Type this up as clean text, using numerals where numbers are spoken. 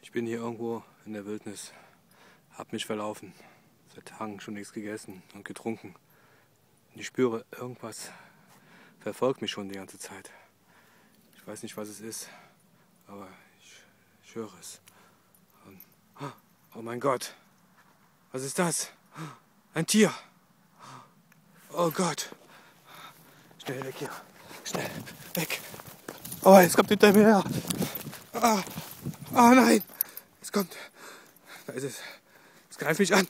Ich bin hier irgendwo in der Wildnis, hab mich verlaufen, seit Tagen schon nichts gegessen und getrunken. Und ich spüre, irgendwas verfolgt mich schon die ganze Zeit. Ich weiß nicht, was es ist, aber ich höre es. Und, oh mein Gott, was ist das? Ein Tier! Oh Gott! Schnell weg hier! Schnell weg! Oh, es kommt hinter mir her! Oh nein! Es kommt! Da ist es! Es greift mich an!